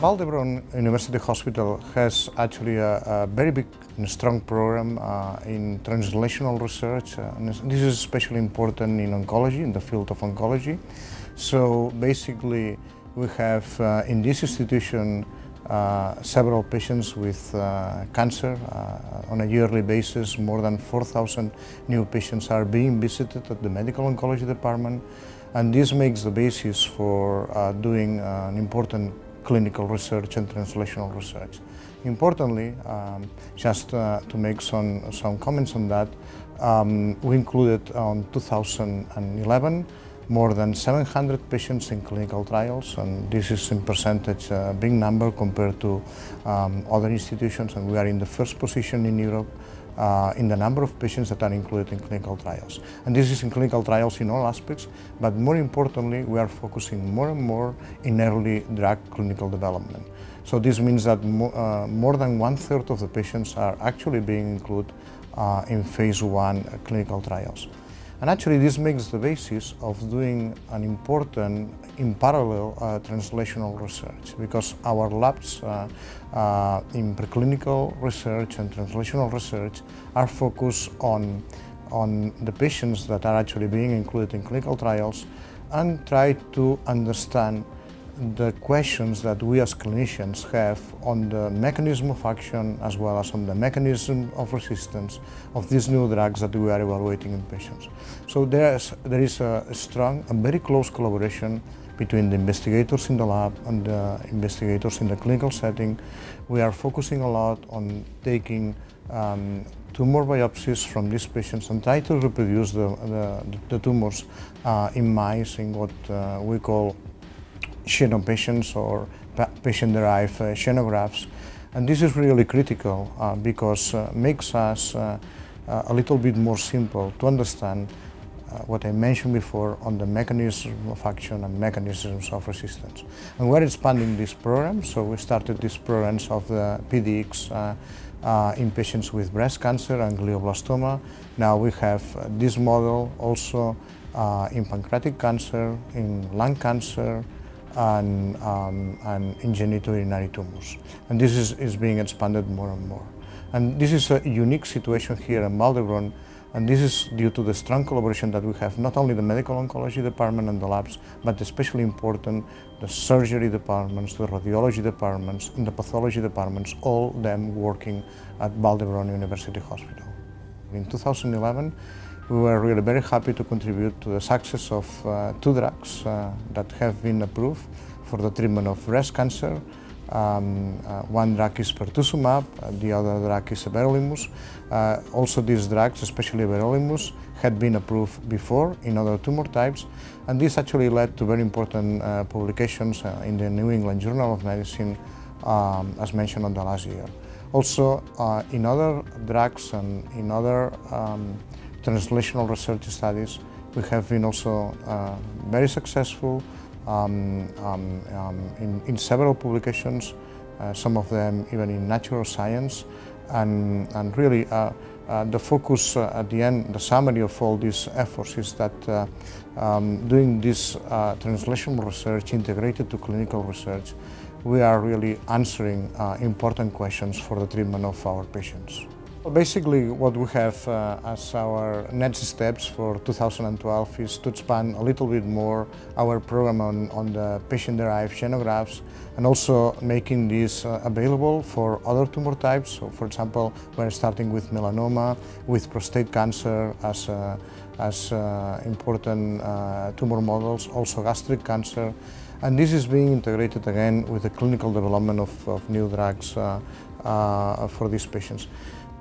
Vall University Hospital has actually a very big and strong program in translational research. And this is especially important in oncology, in the field of oncology. So basically, we have in this institution several patients with cancer. On a yearly basis, more than 4,000 new patients are being visited at the Medical Oncology department. And this makes the basis for doing an important clinical research and translational research. Importantly, just to make some comments on that, we included on 2011 more than 700 patients in clinical trials, and this is in percentage a big number compared to other institutions, and we are in the first position in Europe in the number of patients that are included in clinical trials. And this is in clinical trials in all aspects, but more importantly, we are focusing more and more in early drug clinical development. So this means that more than 1/3 of the patients are actually being included in phase 1 clinical trials. And actually this makes the basis of doing an important, in parallel, translational research, because our labs in preclinical research and translational research are focused on the patients that are actually being included in clinical trials and try to understand the questions that we as clinicians have on the mechanism of action as well as on the mechanism of resistance of these new drugs that we are evaluating in patients. So there is a strong and very close collaboration between the investigators in the lab and the investigators in the clinical setting. We are focusing a lot on taking tumor biopsies from these patients and try to reproduce the tumors in mice in what we call xenopatients or patient-derived xenografts. And this is really critical because makes us a little bit more simple to understand what I mentioned before on the mechanism of action and mechanisms of resistance. And we're expanding this program, so we started these programs of the PDX in patients with breast cancer and glioblastoma. Now we have this model also in pancreatic cancer, in lung cancer, and in genitourinary tumors. And this is being expanded more and more. And this is a unique situation here in Vall, and this is due to the strong collaboration that we have, not only the Medical Oncology department and the labs, but especially important, the surgery departments, the radiology departments, and the pathology departments, all them working at Vall University Hospital. In 2011, we were really very happy to contribute to the success of 2 drugs that have been approved for the treatment of breast cancer. One drug is pertuzumab, the other drug is everolimus. Also these drugs, especially everolimus, had been approved before in other tumor types, and this actually led to very important publications in the New England Journal of Medicine, as mentioned on the last year. Also in other drugs and in other translational research studies, we have been also very successful in several publications, some of them even in natural science, and really the focus at the end, the summary of all these efforts is that doing this translational research integrated to clinical research, we are really answering important questions for the treatment of our patients. Basically, what we have as our next steps for 2012 is to expand a little bit more our program on the patient-derived xenografts, and also making this available for other tumor types. So, for example, we're starting with melanoma, with prostate cancer as important tumor models, also gastric cancer, and this is being integrated again with the clinical development of new drugs for these patients.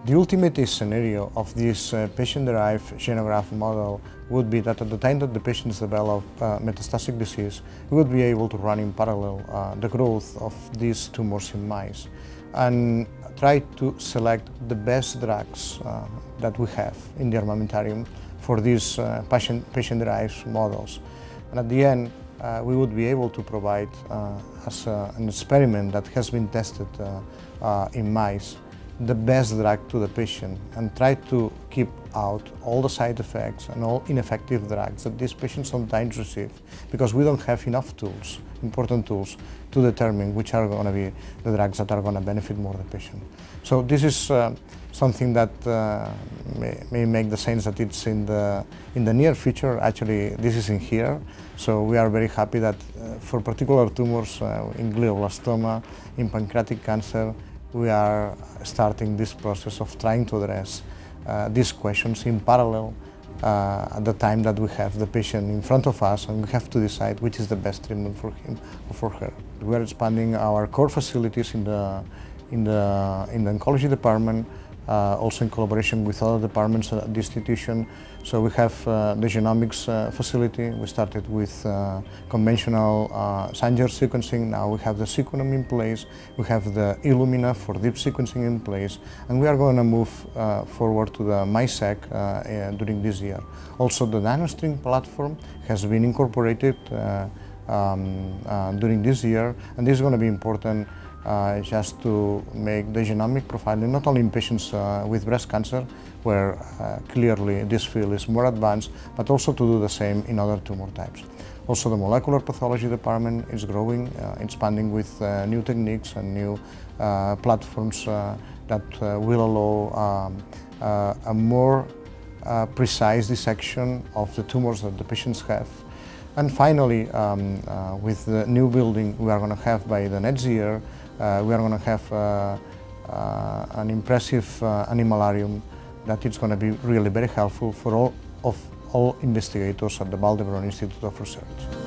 The ultimate scenario of this patient-derived xenograft model would be that at the time that the patients develop metastatic disease, we would be able to run in parallel the growth of these tumors in mice and try to select the best drugs that we have in the armamentarium for these patient-derived models. And at the end, we would be able to provide, as an experiment that has been tested in mice, the best drug to the patient and try to keep out all the side effects and all ineffective drugs that these patients sometimes receive, because we don't have enough tools, important tools, to determine which are going to be the drugs that are going to benefit more the patient. So this is something that may make the sense that it's in the near future. Actually, this is in here. So we are very happy that for particular tumors in glioblastoma, in pancreatic cancer, we are starting this process of trying to address these questions in parallel at the time that we have the patient in front of us, and we have to decide which is the best treatment for him or for her. We are expanding our core facilities in the oncology department, also in collaboration with other departments at the institution. So we have the genomics facility. We started with conventional Sanger sequencing. Now we have the sequenom in place. We have the Illumina for deep sequencing in place. And we are going to move forward to the MySeq during this year. Also, the NanoString platform has been incorporated during this year, and this is going to be important just to make the genomic profiling not only in patients with breast cancer, where clearly this field is more advanced, but also to do the same in other tumor types. Also, the molecular pathology department is growing, expanding with new techniques and new platforms that will allow a more precise dissection of the tumors that the patients have. And finally, with the new building we are going to have by the next year, we are going to have an impressive animalarium that is going to be really very helpful for all investigators at the Vall Institute of Research.